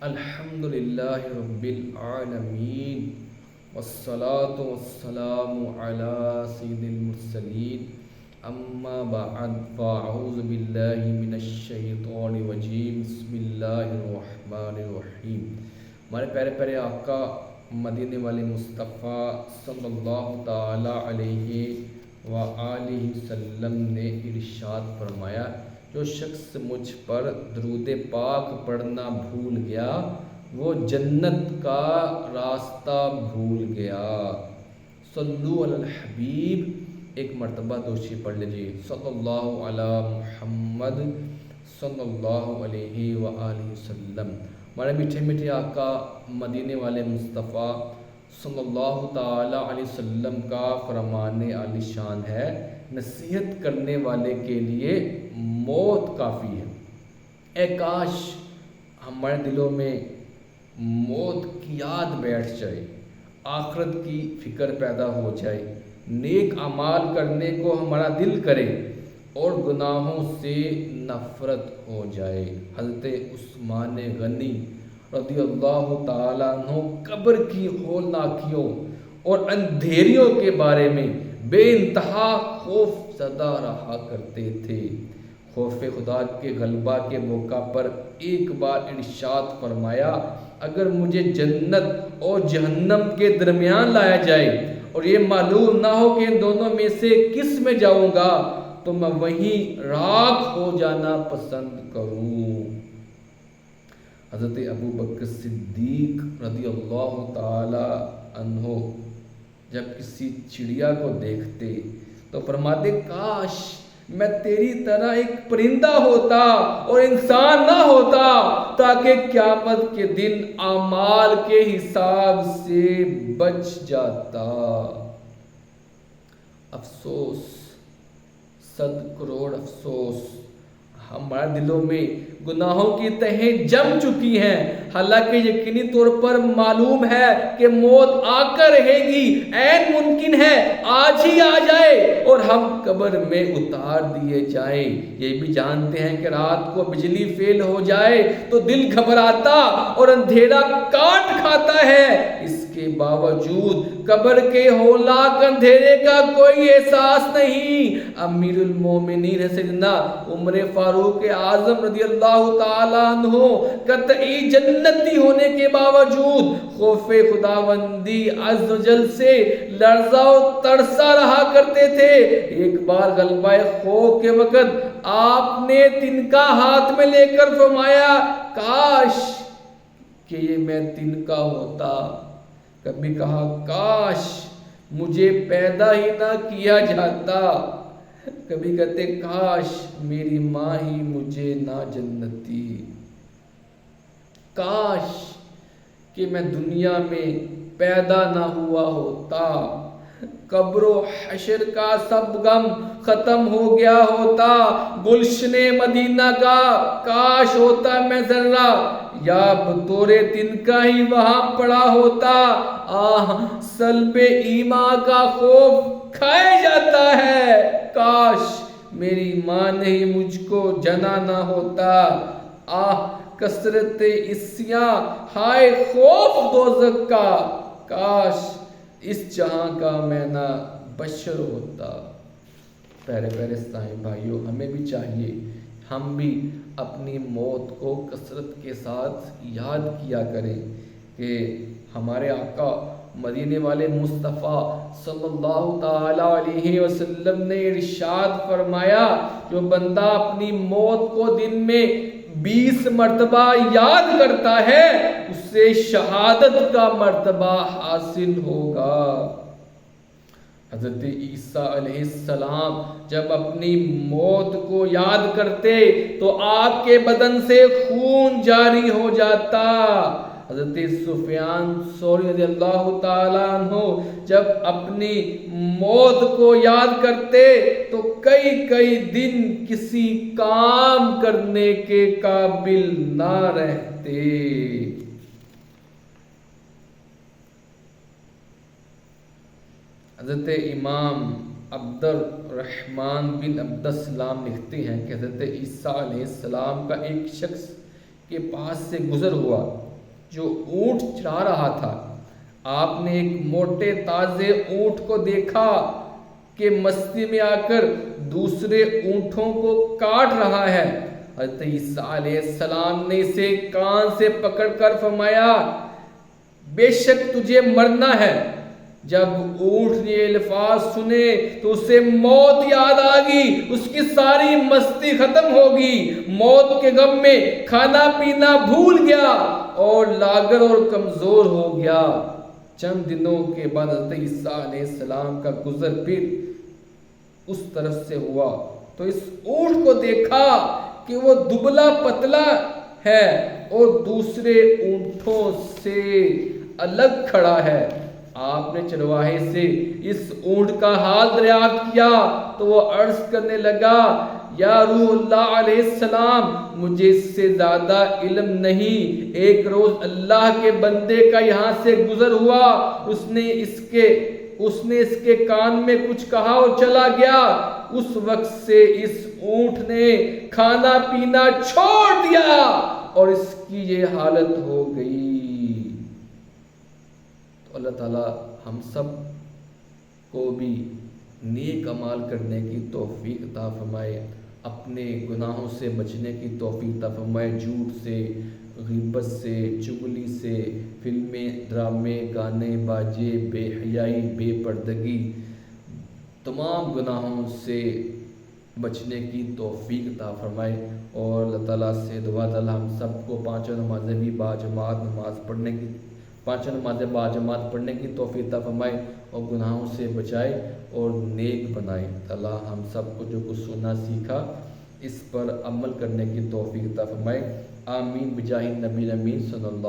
الحمد للہ رب العالمین والصلاة والسلام علی سید المرسلین اما بعد فاعوذ باللہ من الشیطان الرجیم بسم اللہ الرحمن الرحیم۔ ہمارے پیارے پیارے آقا مدینے والے مصطفیٰ صلی اللہ تعالی علیہ وآلہ وسلم نے ارشاد فرمایا، جو شخص مجھ پر درود پاک پڑھنا بھول گیا وہ جنت کا راستہ بھول گیا۔ صلو علی الحبیب، ایک مرتبہ دوشی پڑھ لیجیے، صلی اللہ علی محمد صلی اللہ علیہ وآلہ وسلم۔ ہمارے میٹھے میٹھے آقا مدینے والے مصطفیٰ صلی اللہ تعالی علیہ وسلم کا فرمان عالی شان ہے، نصیحت کرنے والے کے لیے موت کافی ہے۔ اے کاش ہمارے دلوں میں موت کی یاد بیٹھ جائے، آخرت کی فکر پیدا ہو جائے، نیک اعمال کرنے کو ہمارا دل کرے اور گناہوں سے نفرت ہو جائے۔ حضرت عثمان غنی رضی اللہ تعالیٰ عنہ قبر کی ہولناکیوں اور اندھیریوں کے بارے میں بے انتہا خوف زدہ رہا کرتے تھے۔ خوف خدا کے غلبہ کے موقع پر ایک بار ارشاد فرمایا، اگر مجھے جنت اور جہنم کے درمیان لایا جائے اور یہ معلوم نہ ہو کہ ان دونوں میں سے کس میں جاؤں گا تو میں وہیں راکھ ہو جانا پسند کروں۔ حضرت ابو بکر صدیق رضی اللہ تعالی عنہ جب کسی چڑیا کو دیکھتے تو فرماتے، کاش میں تیری طرح ایک پرندہ ہوتا اور انسان نہ ہوتا تاکہ قیامت کے دن اعمال کے حساب سے بچ جاتا۔ افسوس، 100 کروڑ افسوس، ہمارے دلوں میں گناہوں کی تہیں جم چکی ہیں، حالانکہ یقینی طور پر معلوم ہے کہ موت آ کر رہے گی، عین ممکن ہے آج ہی آ جائے اور ہم قبر میں اتار دیے جائیں۔ یہ بھی جانتے ہیں کہ رات کو بجلی فیل ہو جائے تو دل گھبراتا اور اندھیرا کاٹ کھاتا ہے، اس کے باوجود قبر کے ہولناک اندھیرے کا کوئی احساس نہیں۔ امیر المومنین سیدنا عمر فاروق اعظم رضی اللہ تعالیٰ عنہ قطعی جنتی ہونے کے باوجود خوف خداوندی عز و جل سے لرزا و ترسا رہا کرتے تھے۔ ایک بار غلبہ خوف کے وقت آپ نے تنکا ہاتھ میں لے کر فرمایا، کاش کہ یہ میں تنکا ہوتا۔ کبھی کہا، کاش مجھے پیدا ہی نہ کیا جاتا۔ کبھی کہتے، کاش میری ماں ہی مجھے نہ جنتی، کاش کہ میں دنیا میں پیدا نہ ہوا ہوتا، قبر و حشر کا سب غم ختم ہو گیا ہوتا، گلشن مدینہ کا کاش ہوتا میں ذرہ، یا بطور تنکا ہی وہاں پڑا ہوتا۔ سلب ایمان کا خوف کھائے جاتا ہے، کاش میری ماں نے ہی مجھ کو جنا نہ ہوتا۔ کثرت عصیاں، ہائے خوف دوزخ کا، کاش اس جہاں کا میں نہ بشر ہوتا۔ پیارے پیارے اسلامی بھائیوں، ہمیں بھی چاہیے ہم بھی اپنی موت کو کثرت کے ساتھ یاد کیا کریں کہ ہمارے آقا مدینے والے مصطفیٰ صلی اللہ تعالی علیہ وسلم نے ارشاد فرمایا، جو بندہ اپنی موت کو دن میں 20 مرتبہ یاد کرتا ہے اسے شہادت کا مرتبہ حاصل ہوگا۔ حضرت عیسیٰ علیہ السلام جب اپنی موت کو یاد کرتے تو آپ کے بدن سے خون جاری ہو جاتا۔ حضرت سفیان ثوری رضی اللہ تعالیٰ عنہ جب اپنی موت کو یاد کرتے تو کئی دن کسی کام کرنے کے قابل نہ رہتے۔ حضرت امام عبد الرحمن بن عبد السلام لکھتے ہیں کہ حضرت عیسیٰ علیہ السلام کا ایک شخص کے پاس سے گزر ہوا جو اونٹ چرا رہا تھا، آپ نے ایک موٹے تازے اونٹ کو دیکھا کہ مستی میں آ کر دوسرے اونٹوں کو کاٹ رہا ہے۔ حضرت عیسیٰ علیہ السلام نے اسے کان سے پکڑ کر فرمایا بے شک تجھے مرنا ہے۔ جب اونٹ نے یہ الفاظ سنے تو اسے موت یاد آ گئی، اس کی ساری مستی ختم ہوگی، موت کے غم میں کھانا پینا بھول گیا اور لاغر اور کمزور ہو گیا۔ چند دنوں کے بعد حضرت عیسیٰ علیہ السلام کا گزر پھر اس طرف سے ہوا تو اس اونٹ کو دیکھا کہ وہ دبلا پتلا ہے اور دوسرے اونٹوں سے الگ کھڑا ہے۔ آپ نے چرواہے سے اس اونٹ کا حال دریافت کیا تو وہ عرض کرنے لگا یا روح اللہ علیہ السلام، مجھے اس سے زیادہ علم نہیں۔ ایک روز اللہ کے بندے کا یہاں سے گزر ہوا، اس نے اس کے کان میں کچھ کہا اور چلا گیا۔ اس وقت سے اس اونٹ نے کھانا پینا چھوڑ دیا اور اس کی یہ حالت ہو گئی۔ تو اللہ تعالی ہم سب کو بھی نیک اعمال کرنے کی توفیق عطا فرمائے، اپنے گناہوں سے بچنے کی توفیق عطا فرمائے، جھوٹ سے، غیبت سے، چغلی سے، فلمیں، ڈرامے، گانے باجے، بے حیائی، بے پردگی، تمام گناہوں سے بچنے کی توفیق عطا فرمائے۔ اور اللہ تعالیٰ سے دعا تعالیٰ ہم سب کو پانچوں نمازیں بھی باجماعت پڑھنے کی توفیق عطا فرمائے اور گناہوں سے بچائے اور نیک بنائے۔ اللہ ہم سب کو جو کچھ سنا سیکھا اس پر عمل کرنے کی توفیق عطا فرمائے۔ آمین بجاہ نبی امین صلی اللہ